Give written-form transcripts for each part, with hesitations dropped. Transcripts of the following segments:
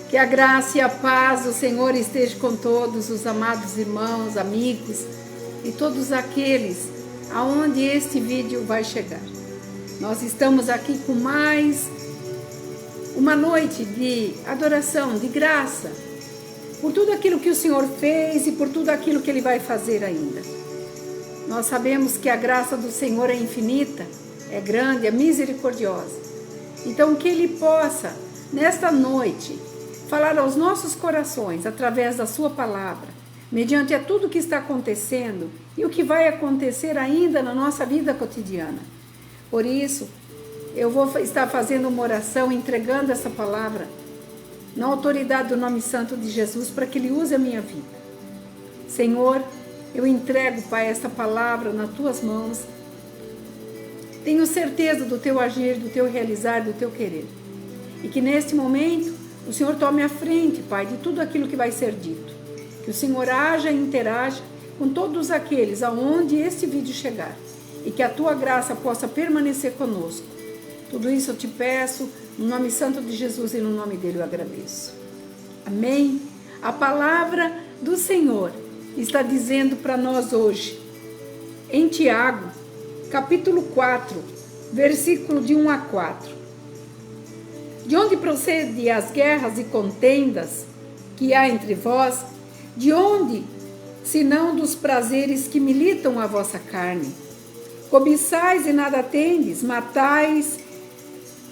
Que a graça e a paz do Senhor esteja com todos os amados irmãos, amigos e todos aqueles aonde este vídeo vai chegar. Nós estamos aqui com mais uma noite de adoração, de graça, por tudo aquilo que o Senhor fez e por tudo aquilo que Ele vai fazer ainda. Nós sabemos que a graça do Senhor é infinita, é grande, é misericordiosa. Então que Ele possa, nesta noite, falar aos nossos corações através da sua palavra, mediante a tudo que está acontecendo e o que vai acontecer ainda na nossa vida cotidiana. Por isso, eu vou estar fazendo uma oração, entregando essa palavra na autoridade do nome santo de Jesus, para que Ele use a minha vida. Senhor, eu entrego, Pai, esta palavra nas Tuas mãos. Tenho certeza do Teu agir, do Teu realizar, do Teu querer. E que neste momento o Senhor tome a frente, Pai, de tudo aquilo que vai ser dito. Que o Senhor haja e interaja com todos aqueles aonde este vídeo chegar. E que a Tua graça possa permanecer conosco. Tudo isso eu te peço, no nome santo de Jesus e no nome dele eu agradeço. Amém? A palavra do Senhor está dizendo para nós hoje, em Tiago, capítulo 4, versículo de 1 a 4. De onde procedem as guerras e contendas que há entre vós? De onde, senão dos prazeres que militam a vossa carne? Cobiçais e nada tendes, matais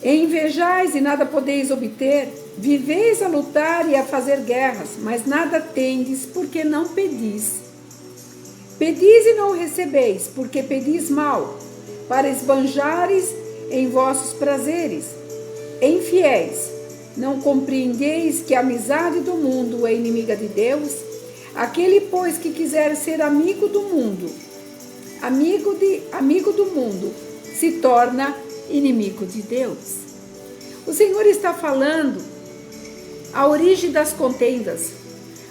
e invejais e nada podeis obter, viveis a lutar e a fazer guerras, mas nada tendes, porque não pedis. Pedis e não recebeis, porque pedis mal, para esbanjares em vossos prazeres. Infiéis, não compreendeis que a amizade do mundo é inimiga de Deus? Aquele, pois, que quiser ser amigo do mundo, amigo do mundo, se torna inimigo de Deus. O Senhor está falando a origem das contendas,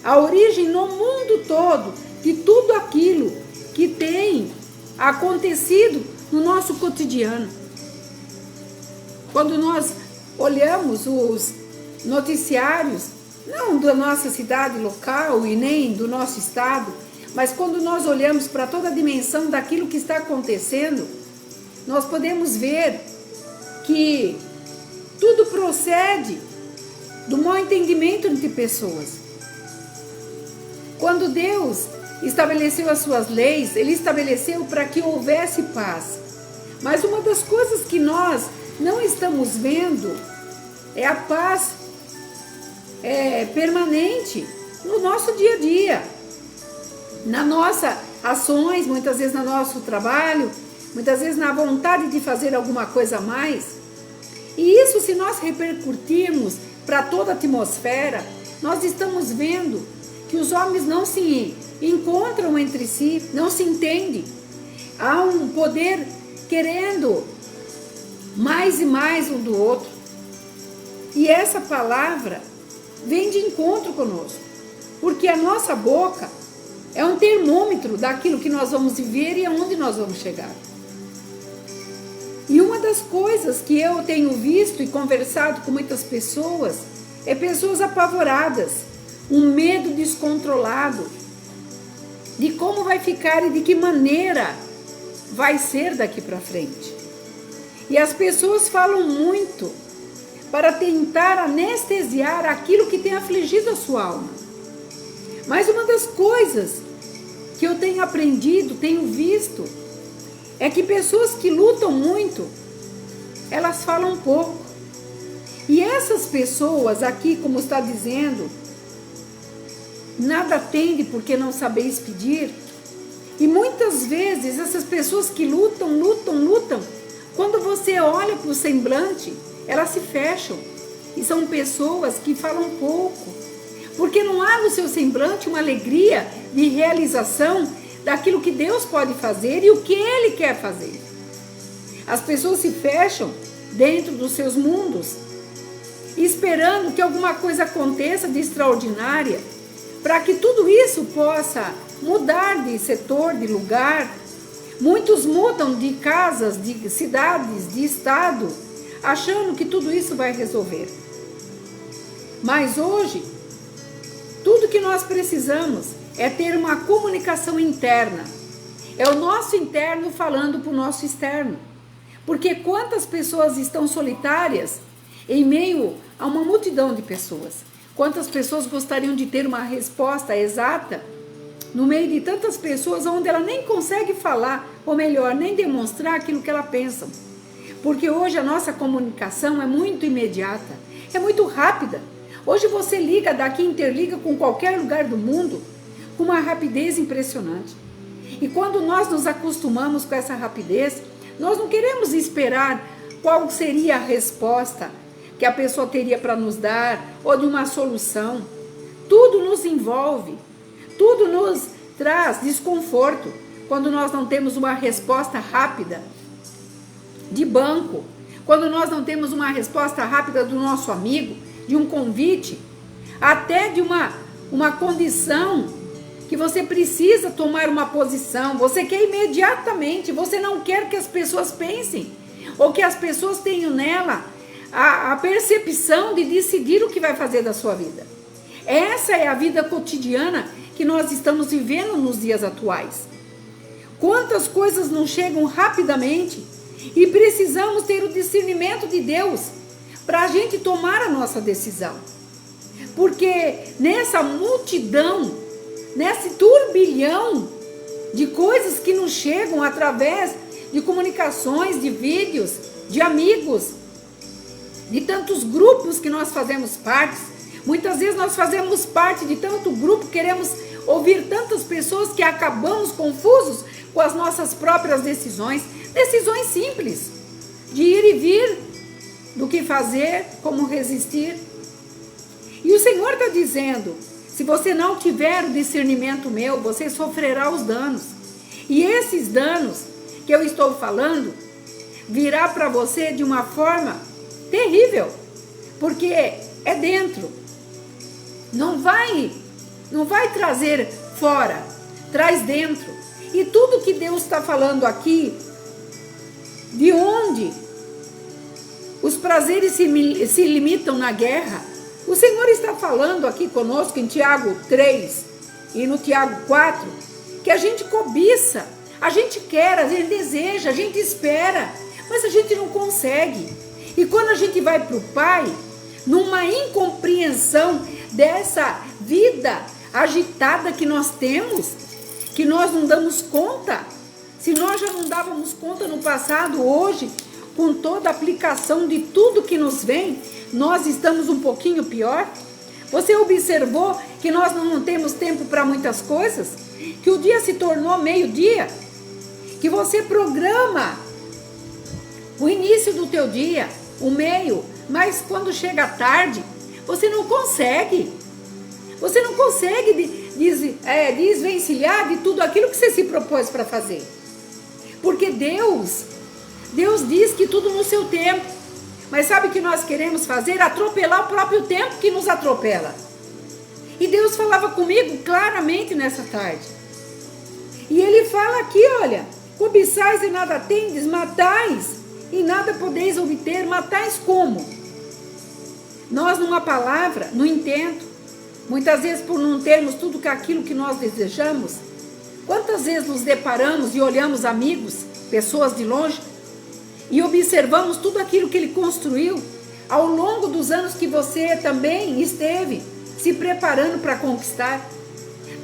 a origem no mundo todo de tudo aquilo que tem acontecido no nosso cotidiano. Quando nós olhamos os noticiários, não da nossa cidade local e nem do nosso estado, mas quando nós olhamos para toda a dimensão daquilo que está acontecendo, nós podemos ver que tudo procede do mau entendimento entre pessoas. Quando Deus estabeleceu as suas leis, Ele estabeleceu para que houvesse paz. Mas uma das coisas que nós não estamos vendo é a paz permanente no nosso dia a dia, nas nossas ações, muitas vezes no nosso trabalho, muitas vezes na vontade de fazer alguma coisa a mais. E isso, se nós repercutirmos para toda a atmosfera, nós estamos vendo que os homens não se encontram entre si, não se entendem. Há um poder querendo mais e mais um do outro. E essa palavra vem de encontro conosco, porque a nossa boca é um termômetro daquilo que nós vamos viver e aonde nós vamos chegar. E uma das coisas que eu tenho visto e conversado com muitas pessoas é pessoas apavoradas, um medo descontrolado de como vai ficar e de que maneira vai ser daqui para frente. E as pessoas falam muito para tentar anestesiar aquilo que tem afligido a sua alma. Mas uma das coisas que eu tenho aprendido, tenho visto, é que pessoas que lutam muito, elas falam pouco. E essas pessoas aqui, como está dizendo, nada tende porque não sabeis pedir. E muitas vezes essas pessoas que lutam, quando você olha para o semblante, elas se fecham. E são pessoas que falam pouco, porque não há no seu semblante uma alegria de realização daquilo que Deus pode fazer e o que Ele quer fazer. As pessoas se fecham dentro dos seus mundos, esperando que alguma coisa aconteça de extraordinária, para que tudo isso possa mudar de setor, de lugar. Muitos mudam de casas, de cidades, de estado, achando que tudo isso vai resolver. Mas hoje, tudo que nós precisamos é ter uma comunicação interna. É o nosso interno falando para o nosso externo. Porque quantas pessoas estão solitárias em meio a uma multidão de pessoas? Quantas pessoas gostariam de ter uma resposta exata no meio de tantas pessoas onde ela nem consegue falar, ou melhor, nem demonstrar aquilo que ela pensa? Porque hoje a nossa comunicação é muito imediata, é muito rápida. Hoje você liga daqui, interliga com qualquer lugar do mundo com uma rapidez impressionante. E quando nós nos acostumamos com essa rapidez, nós não queremos esperar qual seria a resposta que a pessoa teria para nos dar, ou de uma solução. Tudo nos envolve, tudo nos traz desconforto quando nós não temos uma resposta rápida de banco, quando nós não temos uma resposta rápida do nosso amigo, de um convite, até de uma condição que você precisa tomar uma posição, você quer imediatamente, você não quer que as pessoas pensem, ou que as pessoas tenham nela a percepção de decidir o que vai fazer da sua vida. Essa é a vida cotidiana que nós estamos vivendo nos dias atuais. Quantas coisas não chegam rapidamente e precisamos ter o discernimento de Deus para a gente tomar a nossa decisão. Porque nessa multidão, nesse turbilhão de coisas que nos chegam através de comunicações, de vídeos, de amigos, de tantos grupos que nós fazemos parte. Muitas vezes nós fazemos parte de tanto grupo, queremos ouvir tantas pessoas que acabamos confusos com as nossas próprias decisões. Decisões simples, de ir e vir, do que fazer, como resistir. E o Senhor está dizendo, se você não tiver o discernimento meu, você sofrerá os danos. E esses danos que eu estou falando, virá para você de uma forma terrível, porque é dentro. Não vai trazer fora, traz dentro. E tudo que Deus está falando aqui, de onde os prazeres se limitam na guerra, o Senhor está falando aqui conosco em Tiago 3 e no Tiago 4, que a gente cobiça, a gente quer, a gente deseja, a gente espera, mas a gente não consegue. E quando a gente vai para o Pai, numa incompreensão dessa vida agitada que nós temos, que nós não damos conta, se nós já não dávamos conta no passado, hoje, com toda a aplicação de tudo que nos vem, nós estamos um pouquinho pior. Você observou que nós não temos tempo para muitas coisas? Que o dia se tornou meio-dia? Que você programa o início do teu dia, o meio, mas quando chega a tarde, você não consegue. Você não consegue desvencilhar de tudo aquilo que você se propôs para fazer. Porque Deus diz que tudo no seu tempo. Mas sabe o que nós queremos fazer? Atropelar o próprio tempo que nos atropela. E Deus falava comigo claramente nessa tarde. E Ele fala aqui, olha, cobiçais e nada tendes, matais e nada podeis obter, matais como? Nós numa palavra, no intento, muitas vezes por não termos tudo aquilo que nós desejamos, quantas vezes nos deparamos e olhamos amigos, pessoas de longe, e observamos tudo aquilo que ele construiu ao longo dos anos que você também esteve se preparando para conquistar.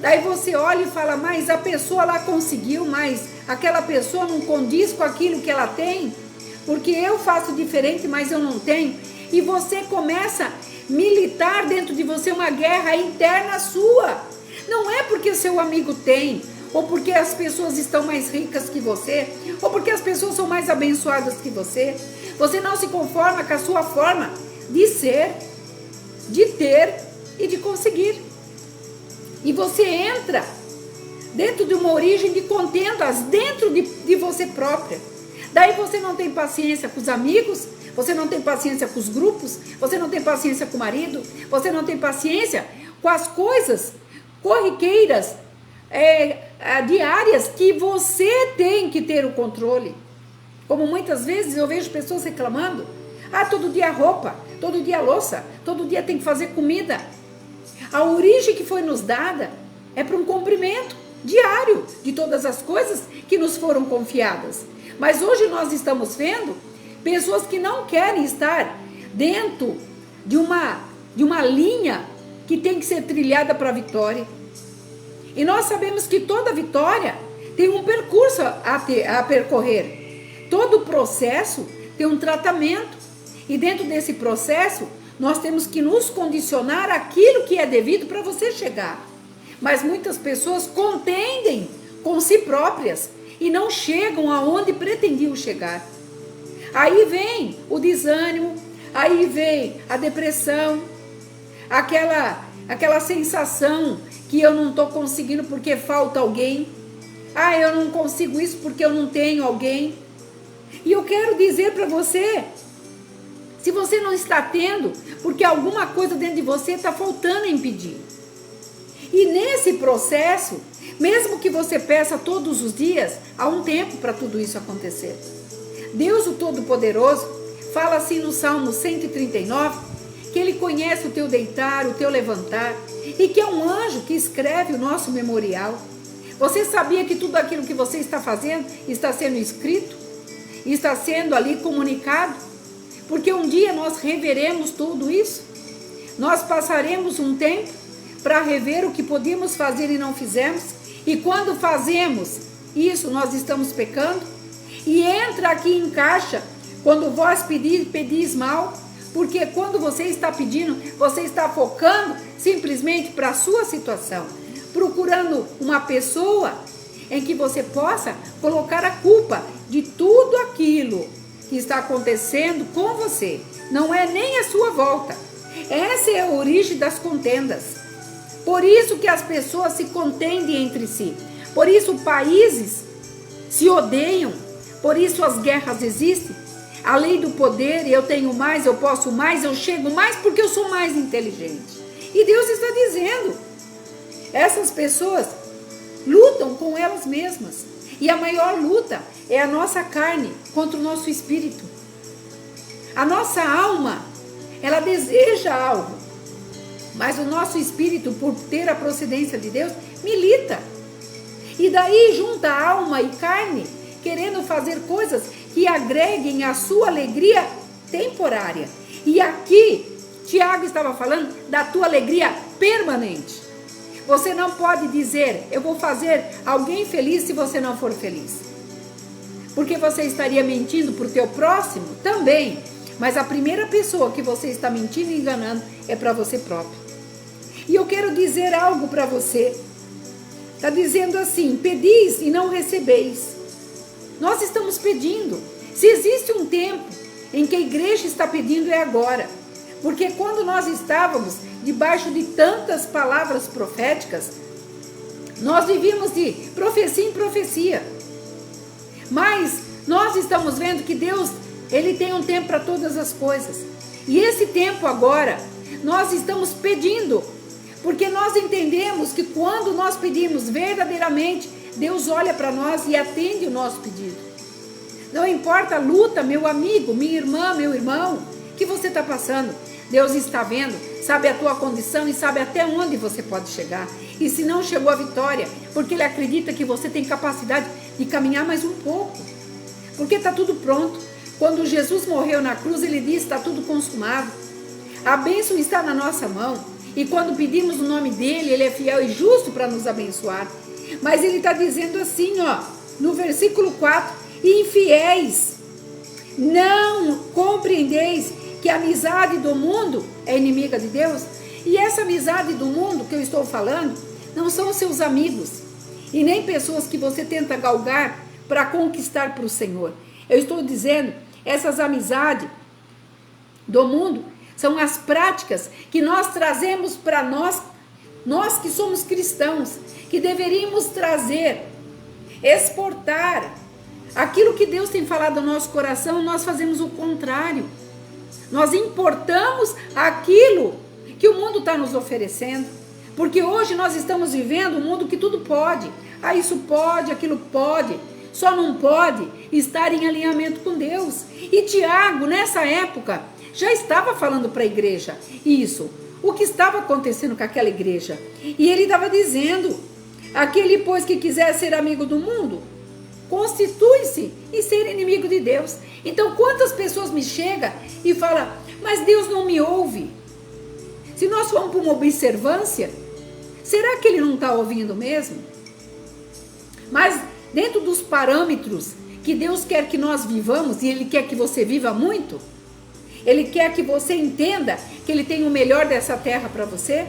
Daí você olha e fala, mas a pessoa lá conseguiu, mas aquela pessoa não condiz com aquilo que ela tem, porque eu faço diferente, mas eu não tenho. E você começa a militar dentro de você uma guerra interna sua. Não é porque o seu amigo tem, ou porque as pessoas estão mais ricas que você, ou porque as pessoas são mais abençoadas que você. Você não se conforma com a sua forma de ser, de ter e de conseguir. E você entra dentro de uma origem de contendas dentro de você própria. Daí você não tem paciência com os amigos, você não tem paciência com os grupos, você não tem paciência com o marido, você não tem paciência com as coisas corriqueiras, diárias, que você tem que ter o controle. Como muitas vezes eu vejo pessoas reclamando, todo dia roupa, todo dia louça, todo dia tem que fazer comida. A origem que foi nos dada é para um cumprimento diário de todas as coisas que nos foram confiadas. Mas hoje nós estamos vendo pessoas que não querem estar dentro de uma linha que tem que ser trilhada para a vitória. E nós sabemos que toda vitória tem um percurso a percorrer. Todo processo tem um tratamento. E dentro desse processo, nós temos que nos condicionar àquilo que é devido para você chegar. Mas muitas pessoas contendem com si próprias e não chegam aonde pretendiam chegar. Aí vem o desânimo, aí vem a depressão, aquela sensação que eu não estou conseguindo porque falta alguém. Ah, eu não consigo isso porque eu não tenho alguém. E eu quero dizer para você, se você não está tendo, porque alguma coisa dentro de você está faltando em pedir. E nesse processo, mesmo que você peça todos os dias, há um tempo para tudo isso acontecer. Deus, o Todo-Poderoso, fala assim no Salmo 139, que Ele conhece o teu deitar, o teu levantar, e que é um anjo que escreve o nosso memorial. Você sabia que tudo aquilo que você está fazendo está sendo escrito? Está sendo ali comunicado? Porque um dia nós reveremos tudo isso. Nós passaremos um tempo para rever o que podíamos fazer e não fizemos. E quando fazemos isso, nós estamos pecando. E entra aqui em caixa, quando vós pedis mal, porque quando você está pedindo, você está focando simplesmente para a sua situação, procurando uma pessoa em que você possa colocar a culpa de tudo aquilo que está acontecendo com você. Não é nem a sua volta. Essa é a origem das contendas. Por isso que as pessoas se contendem entre si. Por isso países se odeiam. Por isso as guerras existem. A lei do poder, eu tenho mais, eu posso mais, eu chego mais porque eu sou mais inteligente. E Deus está dizendo, essas pessoas lutam com elas mesmas. E a maior luta é a nossa carne contra o nosso espírito. A nossa alma, ela deseja algo. Mas o nosso espírito, por ter a procedência de Deus, milita. E daí junta alma e carne, querendo fazer coisas que agreguem a sua alegria temporária. E aqui, Tiago estava falando da tua alegria permanente. Você não pode dizer, eu vou fazer alguém feliz se você não for feliz. Porque você estaria mentindo para o teu próximo também. Mas a primeira pessoa que você está mentindo e enganando é para você próprio. E eu quero dizer algo para você. Está dizendo assim, pedis e não recebeis. Nós estamos pedindo. Se existe um tempo em que a igreja está pedindo, é agora. Porque quando nós estávamos debaixo de tantas palavras proféticas, nós vivíamos de profecia em profecia. Mas nós estamos vendo que Deus, Ele tem um tempo para todas as coisas. E esse tempo agora, nós estamos pedindo. Porque nós entendemos que quando nós pedimos verdadeiramente, Deus olha para nós e atende o nosso pedido. Não importa a luta, meu amigo, minha irmã, meu irmão, que você está passando. Deus está vendo, sabe a tua condição e sabe até onde você pode chegar. E se não chegou a vitória, porque Ele acredita que você tem capacidade de caminhar mais um pouco. Porque está tudo pronto. Quando Jesus morreu na cruz, Ele disse, está tudo consumado. A bênção está na nossa mão. E quando pedimos o nome dEle, Ele é fiel e justo para nos abençoar. Mas Ele está dizendo assim, ó, no versículo 4, infiéis, não compreendeis que a amizade do mundo é inimiga de Deus? E essa amizade do mundo que eu estou falando, não são seus amigos, e nem pessoas que você tenta galgar para conquistar para o Senhor. Eu estou dizendo, essas amizades do mundo, são as práticas que nós trazemos para nós que somos cristãos, que deveríamos trazer, exportar aquilo que Deus tem falado no nosso coração. Nós fazemos o contrário. Nós importamos aquilo que o mundo está nos oferecendo, porque hoje nós estamos vivendo um mundo que tudo pode. Ah, isso pode, aquilo pode, só não pode estar em alinhamento com Deus. E Tiago, nessa época, já estava falando para a igreja isso, o que estava acontecendo com aquela igreja. E ele estava dizendo, aquele pois que quiser ser amigo do mundo, constitui-se em ser inimigo de Deus. Então quantas pessoas me chegam e falam, mas Deus não me ouve. Se nós formos para uma observância, será que ele não está ouvindo mesmo? Mas dentro dos parâmetros que Deus quer que nós vivamos, e Ele quer que você viva muito, Ele quer que você entenda que Ele tem o melhor dessa terra para você,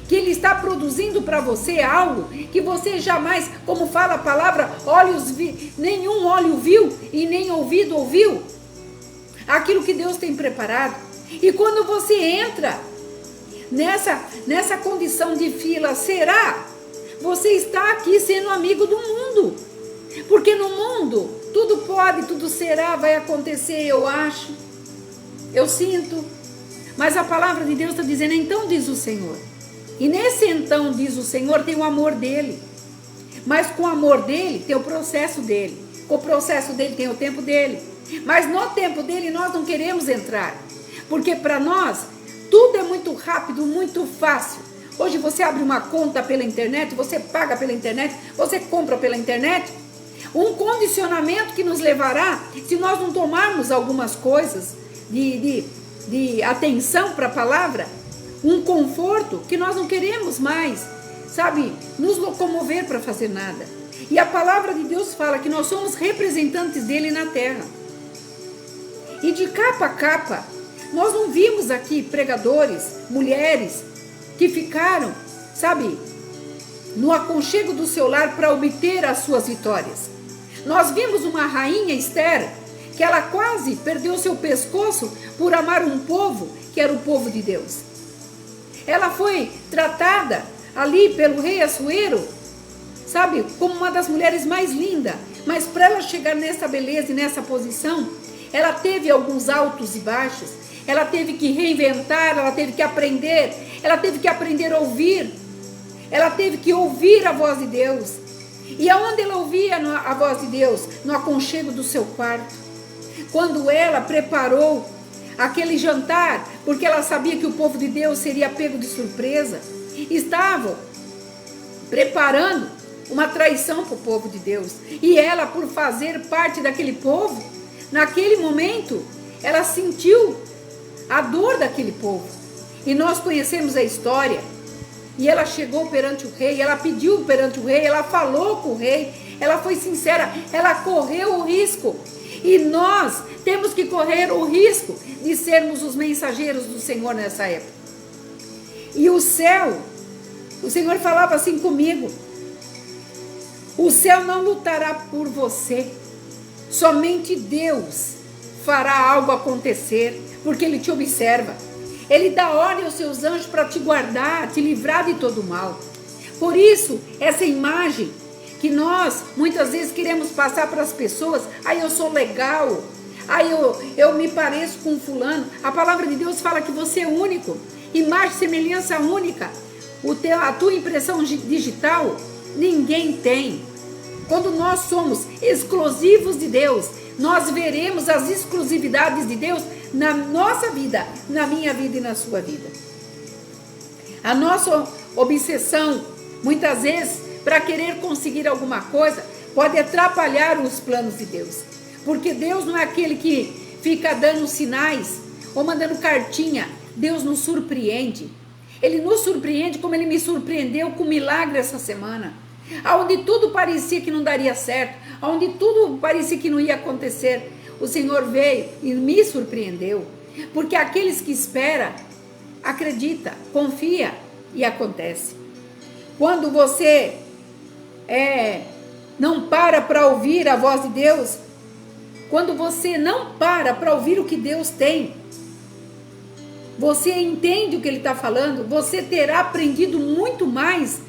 que Ele está produzindo para você algo que você jamais, como fala a palavra, nenhum olho viu e nem ouvido ouviu, aquilo que Deus tem preparado. E quando você entra nessa condição de fila, será? Você está aqui sendo amigo do mundo, porque no mundo tudo pode, tudo será, vai acontecer, eu acho, eu sinto, mas a palavra de Deus está dizendo, então diz o Senhor. E nesse então diz o Senhor tem o amor dele, mas com o amor dele tem o processo dele, com o processo dele tem o tempo dele, mas no tempo dele nós não queremos entrar, porque para nós tudo é muito rápido, muito fácil. Hoje você abre uma conta pela internet, você paga pela internet, você compra pela internet. Um condicionamento que nos levará, se nós não tomarmos algumas coisas de atenção para a palavra, um conforto que nós não queremos mais, sabe, nos locomover para fazer nada. E a palavra de Deus fala que nós somos representantes dele na terra. E de capa a capa, nós não vimos aqui pregadores, mulheres, que ficaram, sabe, no aconchego do seu lar para obter as suas vitórias. Nós vimos uma rainha Esther, que ela quase perdeu seu pescoço por amar um povo, que era o povo de Deus. Ela foi tratada ali pelo rei Assuero, sabe, como uma das mulheres mais lindas. Mas para ela chegar nessa beleza e nessa posição, ela teve alguns altos e baixos. Ela teve que reinventar, ela teve que aprender a ouvir. Ela teve que ouvir a voz de Deus. E aonde ela ouvia a voz de Deus? No aconchego do seu quarto. Quando ela preparou aquele jantar, porque ela sabia que o povo de Deus seria pego de surpresa, estavam preparando uma traição para o povo de Deus. E ela, por fazer parte daquele povo, naquele momento, ela sentiu a dor daquele povo. E nós conhecemos a história. E ela chegou perante o rei, ela pediu perante o rei, ela falou com o rei, ela foi sincera, ela correu o risco. E nós temos que correr o risco de sermos os mensageiros do Senhor nessa época. E o céu, o Senhor falava assim comigo, o céu não lutará por você, somente Deus fará algo acontecer, porque Ele te observa. Ele dá ordem aos seus anjos para te guardar, te livrar de todo mal. Por isso, essa imagem que nós muitas vezes queremos passar para as pessoas, aí eu sou legal, aí eu me pareço com fulano. A palavra de Deus fala que você é único, imagem e semelhança única. A tua impressão digital, ninguém tem. Quando nós somos exclusivos de Deus, nós veremos as exclusividades de Deus na nossa vida, na minha vida e na sua vida. A nossa obsessão, muitas vezes, para querer conseguir alguma coisa, pode atrapalhar os planos de Deus. Porque Deus não é aquele que fica dando sinais ou mandando cartinha. Deus nos surpreende. Ele nos surpreende como Ele me surpreendeu com o milagre essa semana. Onde tudo parecia que não daria certo, onde tudo parecia que não ia acontecer, o Senhor veio e me surpreendeu. Porque aqueles que esperam, acredita, confia e acontece. Quando você não para ouvir a voz de Deus, quando você não para ouvir o que Deus tem, você entende o que Ele está falando, você terá aprendido muito mais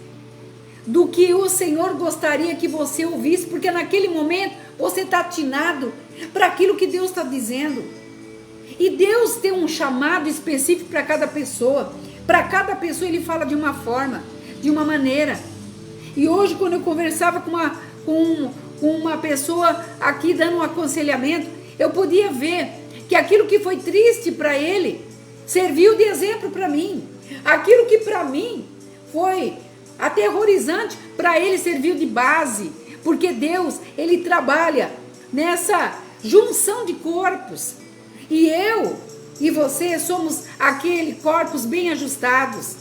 do que o Senhor gostaria que você ouvisse, porque naquele momento você está atinado para aquilo que Deus está dizendo. E Deus tem um chamado específico para cada pessoa. Para cada pessoa Ele fala de uma forma, de uma maneira. E hoje, quando eu conversava com uma pessoa aqui dando um aconselhamento, eu podia ver que aquilo que foi triste para ele serviu de exemplo para mim. Aquilo que para mim foi aterrorizante, para ele serviu de base. Porque Deus, ele trabalha nessa junção de corpos. E eu e você somos aqueles corpos bem ajustados,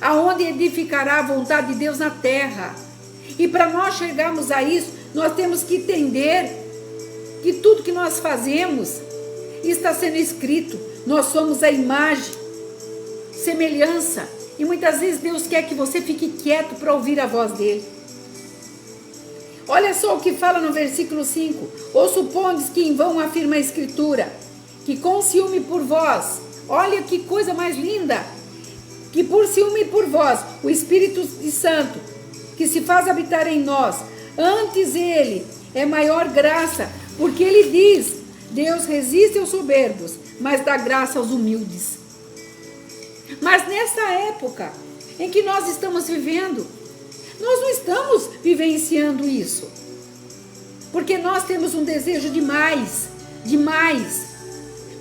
aonde edificará a vontade de Deus na terra. E para nós chegarmos a isso, nós temos que entender que tudo que nós fazemos está sendo escrito. Nós somos a imagem, semelhança. E muitas vezes Deus quer que você fique quieto para ouvir a voz dele. Olha só o que fala no versículo 5. Ou supondes que em vão afirma a Escritura, que com ciúme por vós, olha que coisa mais linda, que por ciúme por vós, o Espírito Santo, que se faz habitar em nós, antes ele é maior graça, porque ele diz, Deus resiste aos soberbos, mas dá graça aos humildes. Mas nessa época em que nós estamos vivendo, nós não estamos vivenciando isso. Porque nós temos um desejo de mais,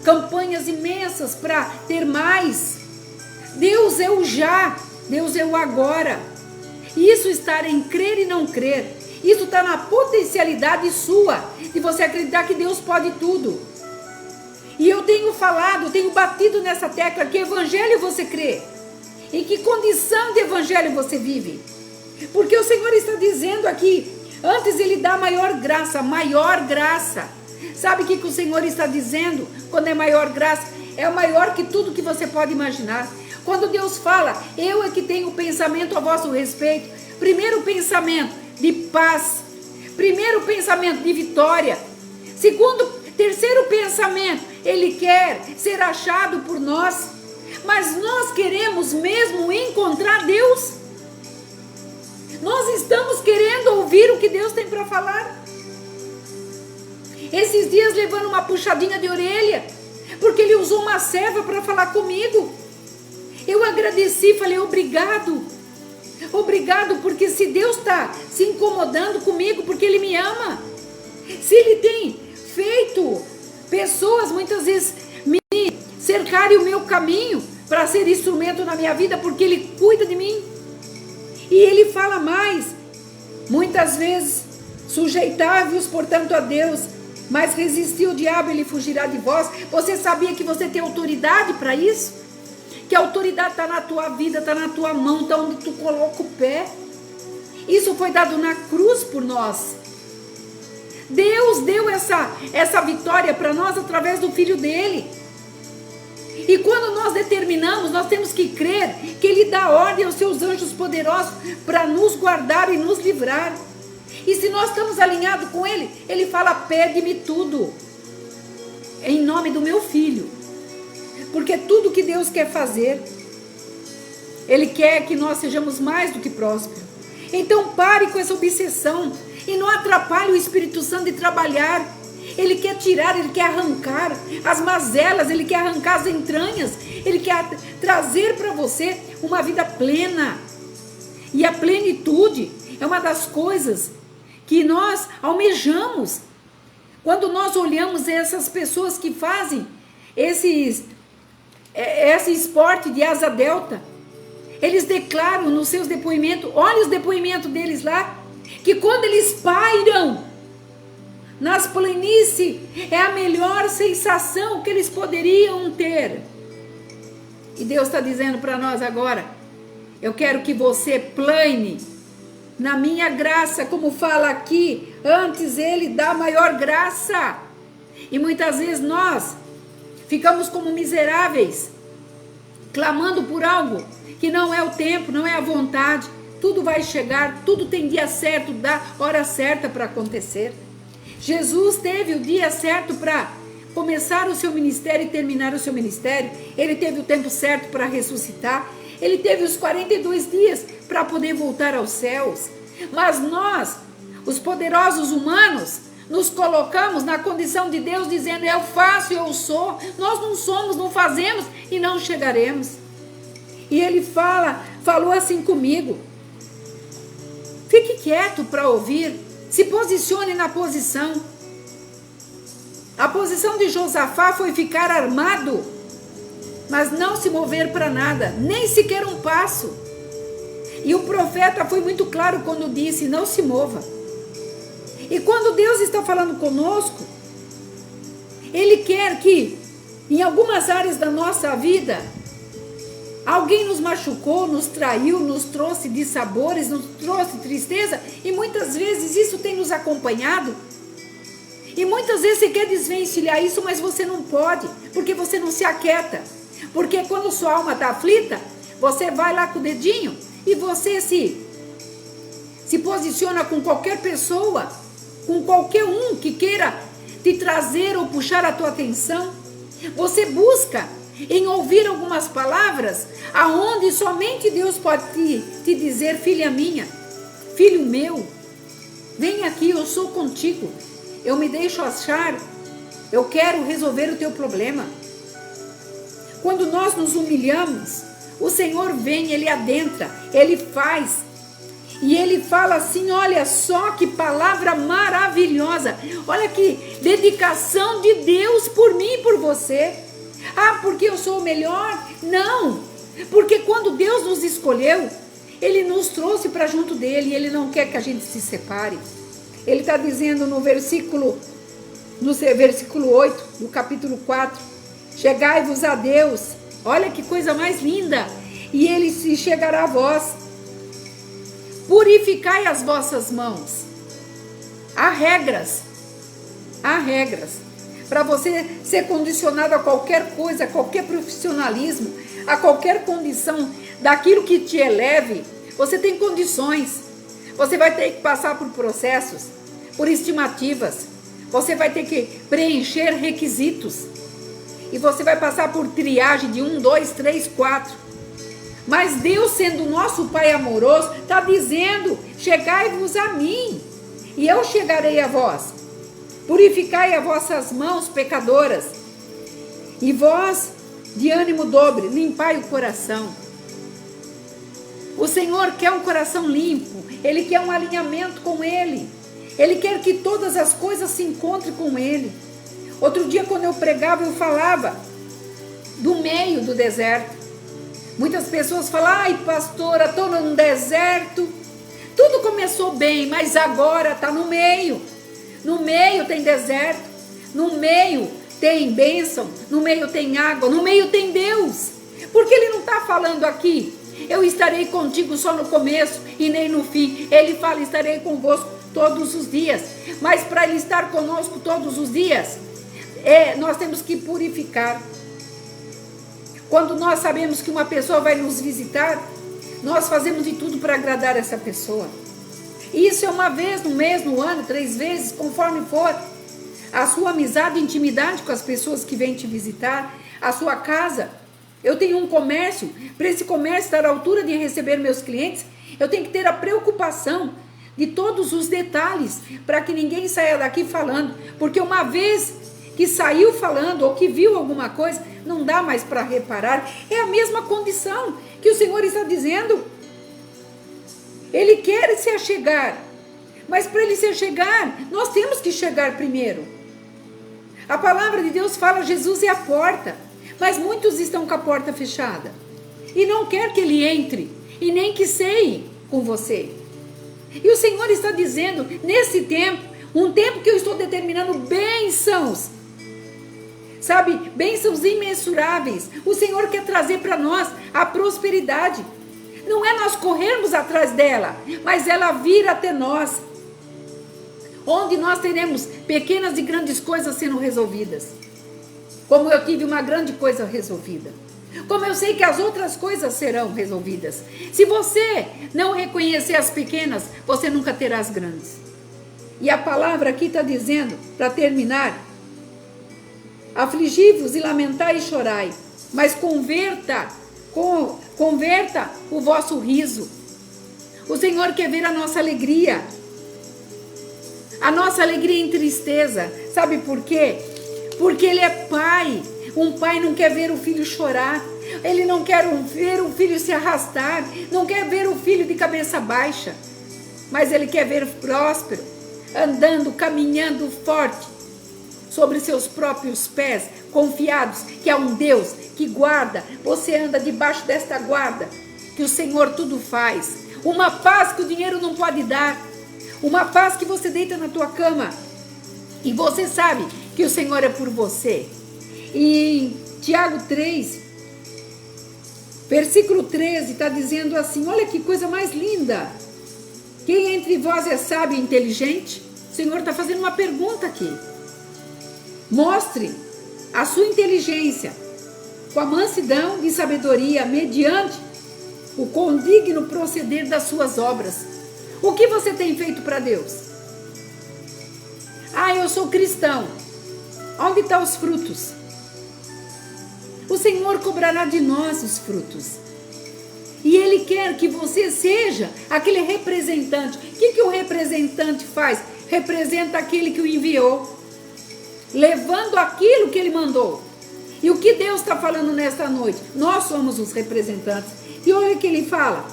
campanhas imensas para ter mais. Deus é o já, Deus é o agora. Isso está em crer e não crer. Isso está na potencialidade sua, de você acreditar que Deus pode tudo. E eu tenho falado, tenho batido nessa tecla, que evangelho você crê? Em que condição de evangelho você vive? Porque o Senhor está dizendo aqui, antes ele dá maior graça, maior graça. Sabe o que o Senhor está dizendo quando é maior graça? É maior que tudo que você pode imaginar. Quando Deus fala, eu é que tenho pensamento a vosso respeito. Primeiro pensamento de paz. Primeiro pensamento de vitória. Terceiro pensamento, ele quer ser achado por nós. Mas nós queremos mesmo encontrar Deus? Nós estamos querendo ouvir o que Deus tem para falar? Esses dias levando uma puxadinha de orelha, porque ele usou uma serva para falar comigo. Eu agradeci, falei obrigado. Obrigado, porque se Deus está se incomodando comigo, porque ele me ama. Se ele tem feito pessoas muitas vezes me cercarem o meu caminho para ser instrumento na minha vida, porque ele cuida de mim. E ele fala mais, muitas vezes, sujeitai-vos, portanto, a Deus, mas resistir o diabo, ele fugirá de vós. Você sabia que você tem autoridade para isso? Que a autoridade está na tua vida, está na tua mão, está onde tu coloca o pé. Isso foi dado na cruz por nós. Deus deu essa vitória para nós através do Filho dele. E quando nós determinamos, nós temos que crer que ele dá ordem aos seus anjos poderosos para nos guardar e nos livrar. E se nós estamos alinhados com ele, ele fala, pede-me tudo, em nome do meu filho. Porque tudo que Deus quer fazer, ele quer que nós sejamos mais do que prósperos. Então pare com essa obsessão e não atrapalhe o Espírito Santo de trabalhar. Ele quer tirar, ele quer arrancar as mazelas, ele quer arrancar as entranhas, ele quer trazer para você uma vida plena. E a plenitude é uma das coisas que nós almejamos. Quando nós olhamos essas pessoas que fazem esse esporte de asa delta, eles declaram nos seus depoimentos, olha os depoimentos deles lá, que quando eles pairam nas planícies, é a melhor sensação que eles poderiam ter. E Deus está dizendo para nós agora, eu quero que você plane na minha graça, como fala aqui, antes ele dá maior graça. E muitas vezes nós ficamos como miseráveis, clamando por algo que não é o tempo, não é a vontade. Tudo vai chegar, tudo tem dia certo, dá hora certa para acontecer. Jesus teve o dia certo para começar o seu ministério e terminar o seu ministério. Ele teve o tempo certo para ressuscitar. Ele teve os 42 dias para poder voltar aos céus. Mas nós, os poderosos humanos, nos colocamos na condição de Deus, dizendo, eu faço, eu sou. Nós não somos, não fazemos e não chegaremos. E ele falou assim comigo, fique quieto para ouvir, se posicione na posição. A posição de Josafá foi ficar armado, mas não se mover para nada, nem sequer um passo. E o profeta foi muito claro quando disse: não se mova. E quando Deus está falando conosco, Ele quer que, em algumas áreas da nossa vida, alguém nos machucou, nos traiu, nos trouxe dissabores, nos trouxe tristeza, e muitas vezes isso tem nos acompanhado. E muitas vezes você quer desvencilhar isso, mas você não pode, porque você não se aquieta. Porque quando sua alma está aflita, você vai lá com o dedinho e você se posiciona com qualquer pessoa, com qualquer um que queira te trazer ou puxar a tua atenção. Você busca em ouvir algumas palavras aonde somente Deus pode te dizer: filha minha, filho meu, vem aqui, eu sou contigo, eu me deixo achar, eu quero resolver o teu problema. Quando nós nos humilhamos, o Senhor vem, Ele adentra, Ele faz. E Ele fala assim: olha só que palavra maravilhosa. Olha que dedicação de Deus por mim e por você. Ah, porque eu sou o melhor? Não. Porque quando Deus nos escolheu, Ele nos trouxe para junto dEle. E Ele não quer que a gente se separe. Ele está dizendo no versículo 8 do capítulo 4: chegai-vos a Deus. Olha que coisa mais linda. E Ele se chegará a vós. Purificai as vossas mãos. Há regras para você ser condicionado a qualquer coisa, a qualquer profissionalismo, a qualquer condição daquilo que te eleve. Você tem condições. Você vai ter que passar por processos, por estimativas. Você vai ter que preencher requisitos. E você vai passar por triagem de 1, 2, 3, 4. Mas Deus, sendo o nosso Pai amoroso, está dizendo: chegai-vos a mim, e eu chegarei a vós. Purificai as vossas mãos, pecadoras, e vós, de ânimo dobre, limpai o coração. O Senhor quer um coração limpo, Ele quer um alinhamento com Ele. Ele quer que todas as coisas se encontrem com Ele. Outro dia, quando eu pregava, eu falava do meio do deserto. Muitas pessoas falam: ai, pastora, estou num deserto. Tudo começou bem, mas agora está no meio. No meio tem deserto. No meio tem bênção. No meio tem água. No meio tem Deus. Porque Ele não está falando aqui: eu estarei contigo só no começo e nem no fim. Ele fala: estarei convosco todos os dias. Mas para Ele estar conosco todos os dias, nós temos que purificar. Quando nós sabemos que uma pessoa vai nos visitar, nós fazemos de tudo para agradar essa pessoa. E isso é uma vez no mês, no ano, 3 vezes, conforme for. A sua amizade e intimidade com as pessoas que vêm te visitar, a sua casa. Eu tenho um comércio, para esse comércio estar à altura de receber meus clientes, eu tenho que ter a preocupação de todos os detalhes, para que ninguém saia daqui falando. Porque uma vez que saiu falando ou que viu alguma coisa, não dá mais para reparar. É a mesma condição que o Senhor está dizendo. Ele quer se achegar, mas para Ele se achegar, nós temos que chegar primeiro. A palavra de Deus fala: Jesus é a porta, mas muitos estão com a porta fechada e não quer que Ele entre e nem que ceie com você. E o Senhor está dizendo, nesse tempo, um tempo que eu estou determinando bênçãos, sabe, bênçãos imensuráveis. O Senhor quer trazer para nós a prosperidade. Não é nós corrermos atrás dela, mas ela vir até nós, onde nós teremos pequenas e grandes coisas sendo resolvidas. Como eu tive uma grande coisa resolvida, como eu sei que as outras coisas serão resolvidas. Se você não reconhecer as pequenas, você nunca terá as grandes. E a palavra aqui está dizendo, para terminar: afligi-vos e lamentai e chorai, mas converta o vosso riso. O Senhor quer ver a nossa alegria em tristeza. Sabe por quê? Porque Ele é Pai. Um pai não quer ver o filho chorar. Ele não quer ver o filho se arrastar. Não quer ver o filho de cabeça baixa. Mas Ele quer ver próspero, andando, caminhando forte. sobre seus próprios pés, confiados que há um Deus que guarda. Você anda debaixo desta guarda, que o Senhor tudo faz. Uma paz que o dinheiro não pode dar. Uma paz que você deita na tua cama e você sabe que o Senhor é por você. E em Tiago 3, versículo 13, está dizendo assim, olha que coisa mais linda. Quem entre vós é sábio e inteligente? O Senhor está fazendo uma pergunta aqui. Mostre a sua inteligência com a mansidão e sabedoria, mediante o condigno proceder das suas obras. O que você tem feito para Deus? Ah, eu sou cristão. Onde estão os frutos? O Senhor cobrará de nós os frutos. E Ele quer que você seja aquele representante. O que o representante faz? Representa aquele que o enviou, levando aquilo que Ele mandou. E o que Deus está falando nesta noite? Nós somos os representantes. E olha o que Ele fala.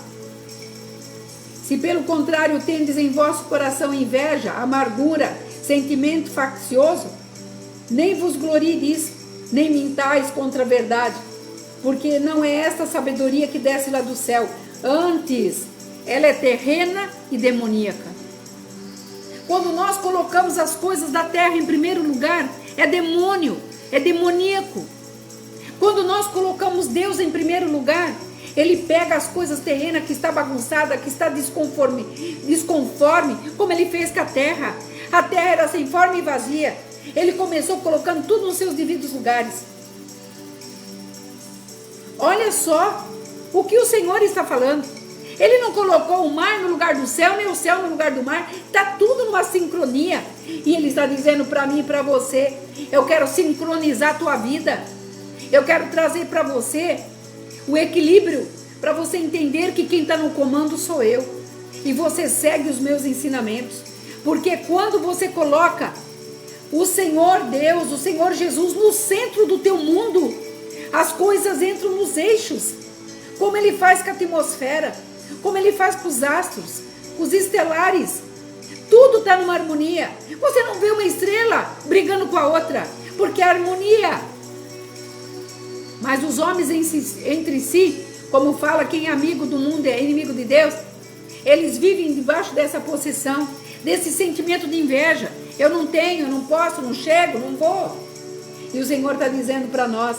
Se pelo contrário tendes em vosso coração inveja, amargura, sentimento faccioso, nem vos glorie disso, nem mintais contra a verdade, porque não é esta sabedoria que desce lá do céu, antes ela é terrena e demoníaca. Quando nós colocamos as coisas da terra em primeiro lugar, é demônio, é demoníaco. Quando nós colocamos Deus em primeiro lugar, Ele pega as coisas terrenas que está bagunçada, que está desconforme, como Ele fez com a terra. A terra era sem forma e vazia. Ele começou colocando tudo nos seus devidos lugares. Olha só o que o Senhor está falando. Ele não colocou o mar no lugar do céu, nem o céu no lugar do mar. Está tudo numa sincronia. E Ele está dizendo para mim e para você, eu quero sincronizar a tua vida. Eu quero trazer para você o equilíbrio, para você entender que quem está no comando sou eu. E você segue os meus ensinamentos. Porque quando você coloca o Senhor Deus, o Senhor Jesus no centro do teu mundo, as coisas entram nos eixos. Como Ele faz com a atmosfera, como Ele faz com os astros, com os estelares. Tudo está numa harmonia. Você não vê uma estrela brigando com a outra, porque é harmonia. Mas os homens entre si, como fala, quem é amigo do mundo é inimigo de Deus, eles vivem debaixo dessa possessão, desse sentimento de inveja. Eu não tenho, eu não posso, não chego, não vou. E o Senhor está dizendo para nós,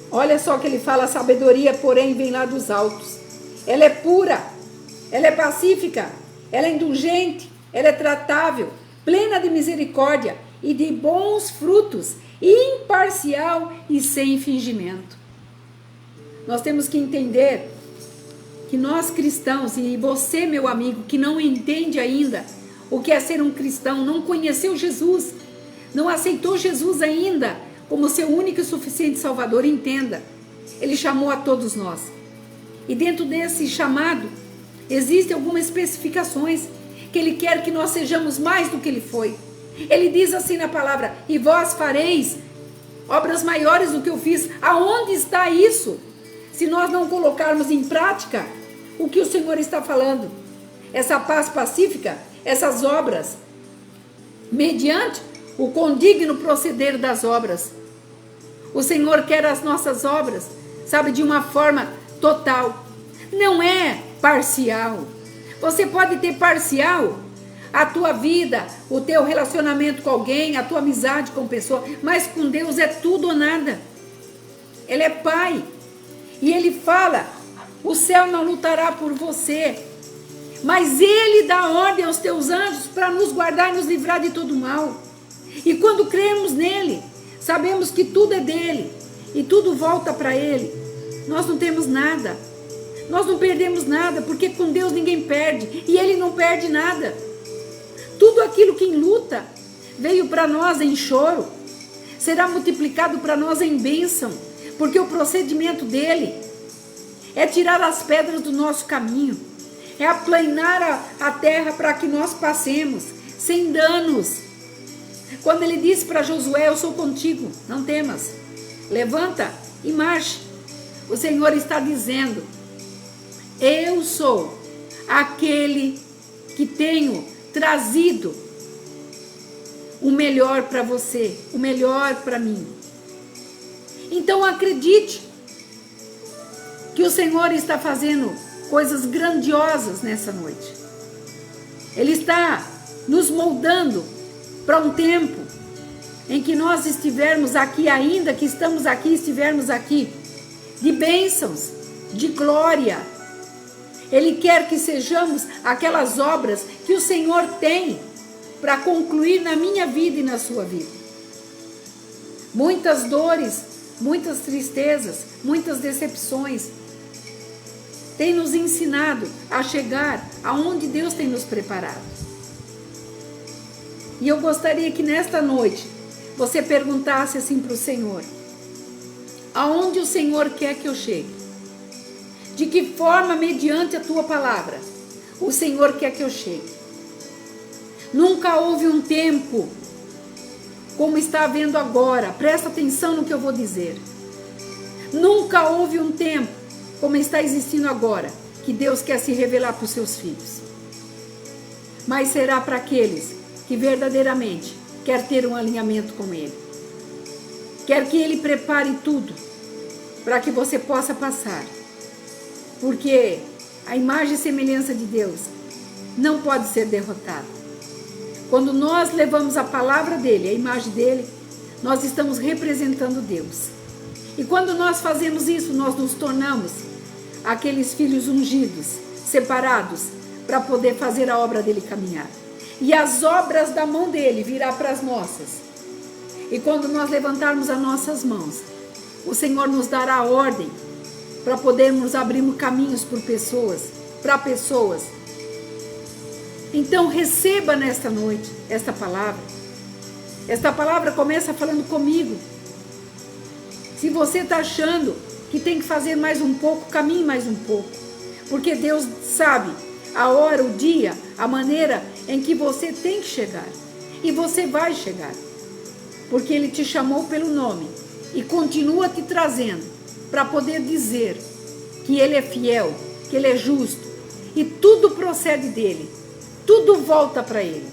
olha só que Ele fala, a sabedoria, porém, vem lá dos altos. Ela é pura, ela é pacífica, ela é indulgente, ela é tratável, plena de misericórdia e de bons frutos, imparcial e sem fingimento. Nós temos que entender que nós cristãos, e você, meu amigo, que não entende ainda o que é ser um cristão, não conheceu Jesus, não aceitou Jesus ainda como seu único e suficiente Salvador, entenda, Ele chamou a todos nós. E dentro desse chamado, existem algumas especificações que Ele quer que nós sejamos mais do que Ele foi. Ele diz assim na palavra, e vós fareis obras maiores do que eu fiz. Aonde está isso? Se nós não colocarmos em prática o que o Senhor está falando, essa paz pacífica, essas obras, mediante o condigno proceder das obras. O Senhor quer as nossas obras, sabe, de uma forma total, não é parcial. Você pode ter parcial a tua vida, o teu relacionamento com alguém, a tua amizade com pessoa, mas com Deus é tudo ou nada. Ele é Pai. E Ele fala, o céu não lutará por você, mas Ele dá ordem aos teus anjos para nos guardar e nos livrar de todo mal. E quando cremos nele, sabemos que tudo é dele e tudo volta para Ele. Nós não temos nada, nós não perdemos nada, porque com Deus ninguém perde e Ele não perde nada. Tudo aquilo que em luta veio para nós em choro, será multiplicado para nós em bênção, porque o procedimento dele é tirar as pedras do nosso caminho, é aplanar a terra para que nós passemos sem danos. Quando ele disse para Josué, eu sou contigo, não temas, levanta e marche. O Senhor está dizendo, eu sou aquele que tenho trazido o melhor para você, o melhor para mim. Então acredite que o Senhor está fazendo coisas grandiosas nessa noite. Ele está nos moldando para um tempo em que nós estivermos aqui, ainda que estamos aqui, estivermos aqui, de bênçãos, de glória. Ele quer que sejamos aquelas obras que o Senhor tem para concluir na minha vida e na sua vida. Muitas dores, muitas tristezas, muitas decepções tem nos ensinado a chegar aonde Deus tem nos preparado. E eu gostaria que nesta noite você perguntasse assim para o Senhor: aonde o Senhor quer que eu chegue? De que forma, mediante a tua palavra, o Senhor quer que eu chegue? Nunca houve um tempo como está havendo agora. Presta atenção no que eu vou dizer. Nunca houve um tempo como está existindo agora, que Deus quer se revelar para os seus filhos. Mas será para aqueles que verdadeiramente quer ter um alinhamento com Ele. Quer que Ele prepare tudo para que você possa passar. Porque a imagem e semelhança de Deus não pode ser derrotada. Quando nós levamos a palavra dEle, a imagem dEle, nós estamos representando Deus. E quando nós fazemos isso, nós nos tornamos aqueles filhos ungidos, separados, para poder fazer a obra dEle caminhar. E as obras da mão dEle virá para as nossas. E quando nós levantarmos as nossas mãos, o Senhor nos dará a ordem para podermos abrir caminhos por pessoas, para pessoas. Então receba nesta noite esta palavra. Esta palavra começa falando comigo. Se você está achando que tem que fazer mais um pouco, caminhe mais um pouco. Porque Deus sabe a hora, o dia, a maneira em que você tem que chegar. E você vai chegar. Porque Ele te chamou pelo nome e continua te trazendo para poder dizer que Ele é fiel, que Ele é justo. E tudo procede dEle. Tudo volta para Ele.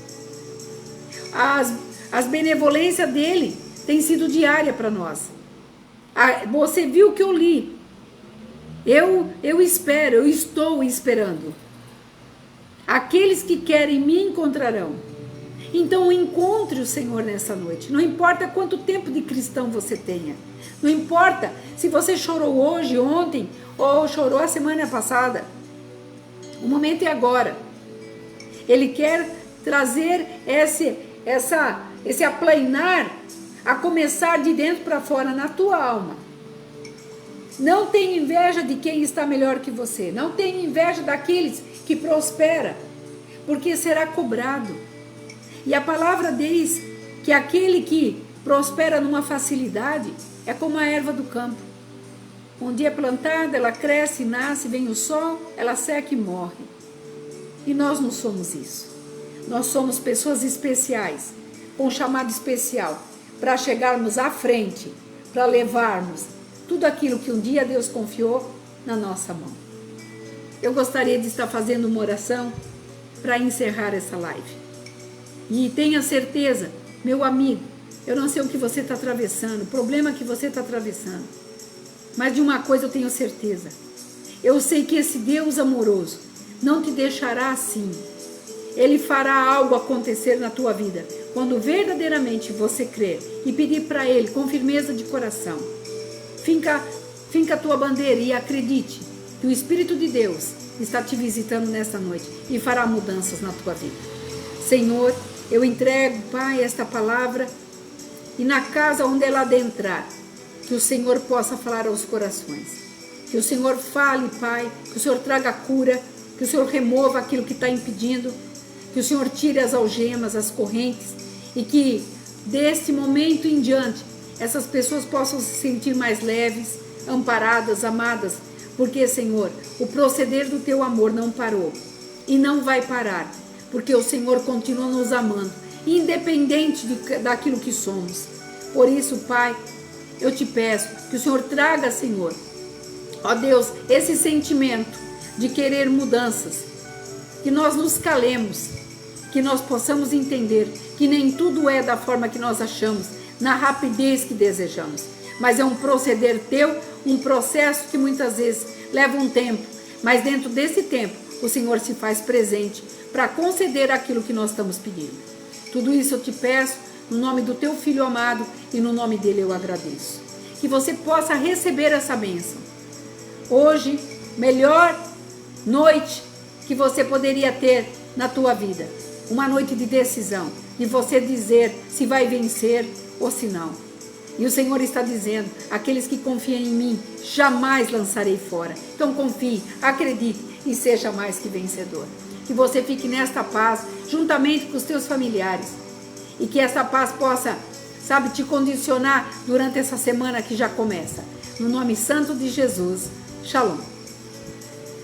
As benevolências dEle têm sido diária para nós. Você viu o que eu li. Eu espero, eu estou esperando. Aqueles que querem me encontrarão. Então encontre o Senhor nessa noite. Não importa quanto tempo de cristão você tenha. Não importa se você chorou hoje, ontem, ou chorou a semana passada. O momento é agora. Ele quer trazer esse aplainar a começar de dentro para fora na tua alma. Não tenha inveja de quem está melhor que você. Não tenha inveja daqueles que prosperam, porque será cobrado. E a palavra diz que aquele que prospera numa facilidade é como a erva do campo. Um dia plantada, ela cresce, nasce, vem o sol, ela seca e morre. E nós não somos isso. Nós somos pessoas especiais, com um chamado especial, para chegarmos à frente, para levarmos tudo aquilo que um dia Deus confiou na nossa mão. Eu gostaria de estar fazendo uma oração para encerrar essa live. E tenha certeza, meu amigo, eu não sei o que você está atravessando, o problema que você está atravessando, mas de uma coisa eu tenho certeza. Eu sei que esse Deus amoroso não te deixará assim. Ele fará algo acontecer na tua vida, quando verdadeiramente você crer e pedir para Ele com firmeza de coração. Finca a tua bandeira e acredite que o Espírito de Deus está te visitando nesta noite e fará mudanças na tua vida. Senhor, eu entrego, Pai, esta palavra e na casa onde ela adentrar, que o Senhor possa falar aos corações. Que o Senhor fale, Pai, que o Senhor traga cura, que o Senhor remova aquilo que está impedindo, que o Senhor tire as algemas, as correntes, e que deste momento em diante essas pessoas possam se sentir mais leves, amparadas, amadas, porque, Senhor, o proceder do Teu amor não parou e não vai parar, porque o Senhor continua nos amando, independente daquilo que somos. Por isso, Pai, eu te peço que o Senhor traga, Senhor, ó Deus, esse sentimento de querer mudanças, que nós nos calemos que nós possamos entender que nem tudo é da forma que nós achamos, na rapidez que desejamos, mas é um proceder teu, um processo que muitas vezes leva um tempo, mas dentro desse tempo o Senhor se faz presente para conceder aquilo que nós estamos pedindo. Tudo isso eu te peço no nome do teu Filho amado e no nome dele eu agradeço. Que você possa receber essa bênção. Hoje, melhor noite que você poderia ter na tua vida. Uma noite de decisão, de você dizer se vai vencer ou se não. E o Senhor está dizendo, aqueles que confiam em mim, jamais lançarei fora. Então confie, acredite e seja mais que vencedor. Que você fique nesta paz, juntamente com os teus familiares. E que essa paz possa, te condicionar durante essa semana que já começa. No nome santo de Jesus, Shalom.